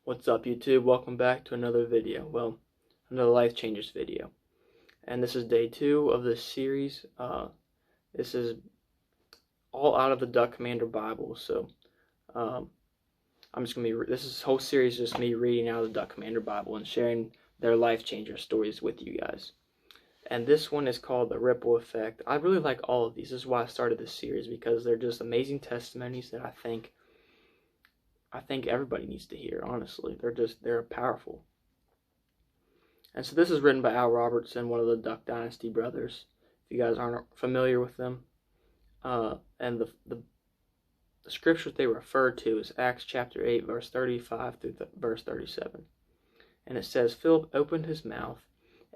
What's up, YouTube? Welcome back to another video. Well, another Life Changers video. And this is day 2 of this series. This is all out of the Duck Commander Bible. So, I'm just gonna be. This whole series is just me reading out of the Duck Commander Bible and sharing their life changer stories with you guys. And this one is called The Ripple Effect. I really like all of these. This is why I started this series, because they're just amazing testimonies that I think everybody needs to hear, honestly. They're powerful. And so this is written by Al Robertson, one of the Duck Dynasty brothers, if you guys aren't familiar with them. And the scriptures they refer to is Acts chapter 8, verse 35 through verse 37. And it says, Philip opened his mouth,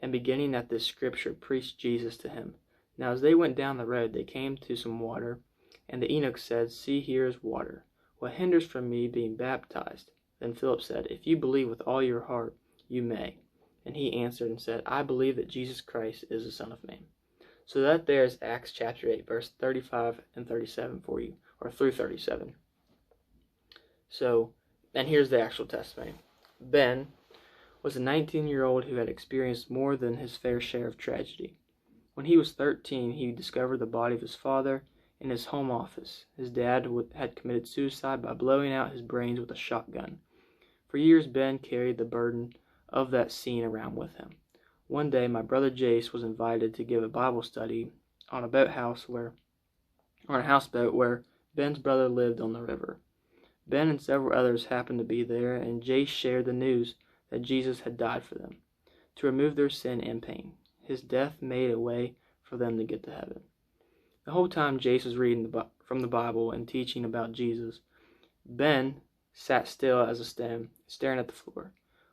and beginning at this scripture, preached Jesus to him. Now as they went down the road, they came to some water, and the eunuch said, See, here is water. What hinders from me being baptized? Then Philip said, If you believe with all your heart, you may. And he answered and said, I believe that Jesus Christ is the Son of Man. So that there is Acts chapter 8, verse 35 and 37 for you, or through 37. So, and here's the actual testimony. Ben was a 19-year-old who had experienced more than his fair share of tragedy. When he was 13, he discovered the body of his father in his home office. His dad had committed suicide by blowing out his brains with a shotgun. For years, Ben carried the burden of that scene around with him. One day, my brother Jase was invited to give a Bible study on a houseboat where Ben's brother lived on the river. Ben and several others happened to be there, and Jase shared the news that Jesus had died for them, to remove their sin and pain. His death made a way for them to get to heaven. The whole time Jase was reading from the Bible and teaching about Jesus, Ben sat still as a stem, staring at the floor.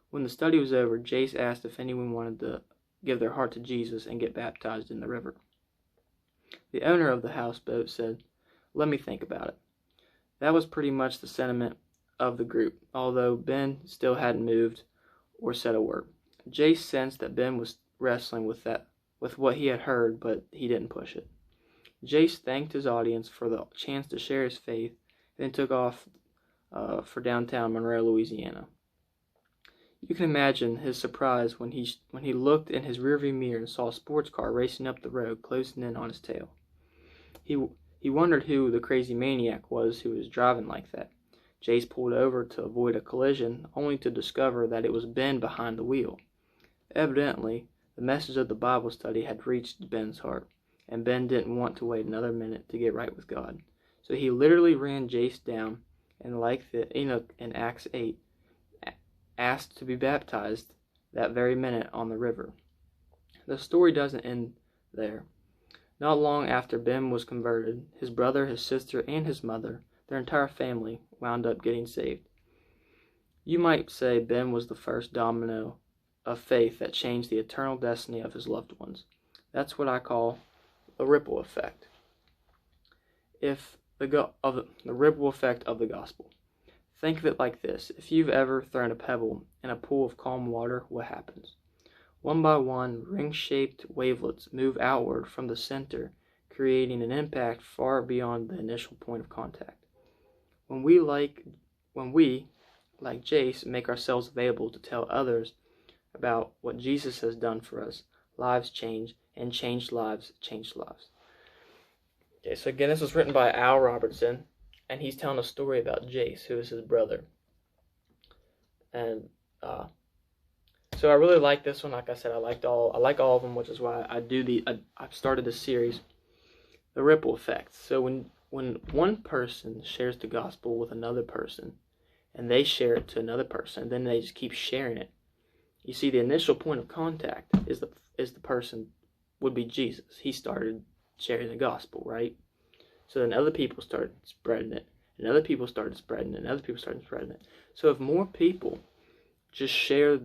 When the study was over, Jase asked if anyone wanted to give their heart to Jesus and get baptized in the river. The owner of the houseboat said, Let me think about it. That was pretty much the sentiment of the group, although Ben still hadn't moved or said a word. Jase sensed that Ben was wrestling with what he had heard, but he didn't push it. Jase thanked his audience for the chance to share his faith, and then took off for downtown Monroe, Louisiana. You can imagine his surprise when he looked in his rearview mirror and saw a sports car racing up the road, closing in on his tail. He wondered who the crazy maniac was who was driving like that. Jase pulled over to avoid a collision, only to discover that it was Ben behind the wheel. Evidently, the message of the Bible study had reached Ben's heart, and Ben didn't want to wait another minute to get right with God. So he literally ran Jase down, and like the eunuch in Acts 8, asked to be baptized that very minute on the river. The story doesn't end there. Not long after Ben was converted, his brother, his sister, and his mother, their entire family, wound up getting saved. You might say Ben was the first domino of faith that changed the eternal destiny of his loved ones. That's what I call the ripple effect. The ripple effect of the gospel. Think of it like this. If you've ever thrown a pebble in a pool of calm water, what happens? One by one, ring-shaped wavelets move outward from the center, creating an impact far beyond the initial point of contact. When we, like Jase, make ourselves available to tell others about what Jesus has done for us, lives change, and changed lives change lives. Okay, so again, this was written by Al Robertson, and he's telling a story about Jase, who is his brother. And so I really like this one. Like I said, I like all of them, which is why I've started this series, the ripple effect. So when one person shares the gospel with another person, and they share it to another person, then they just keep sharing it. You see, the initial point of contact is the person would be Jesus. He started sharing the gospel, right? So then other people started spreading it, and other people started spreading it, and other people started spreading it. So if more people just share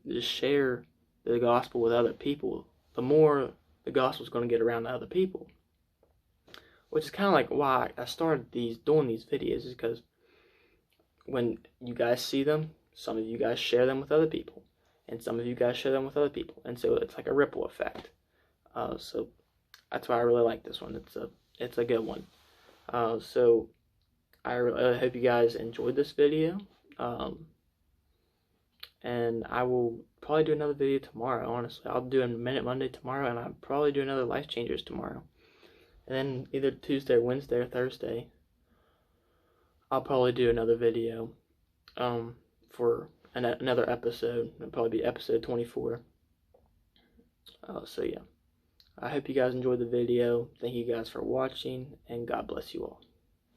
the gospel with other people, the more the gospel is going to get around to other people. Which is kind of like why I started doing these videos, is because when you guys see them, some of you guys share them with other people, and some of you guys share them with other people, and so it's like a ripple effect. So that's why I really like this one. It's a good one. So I really hope you guys enjoyed this video. and I will probably do another video tomorrow. Honestly, I'll do a Minute Monday tomorrow, and I'll probably do another Life Changers tomorrow. And then either Tuesday, Wednesday, or Thursday, I'll probably do another video for another episode. It'll probably be episode 24. So yeah, I hope you guys enjoyed the video. Thank you guys for watching, and God bless you all.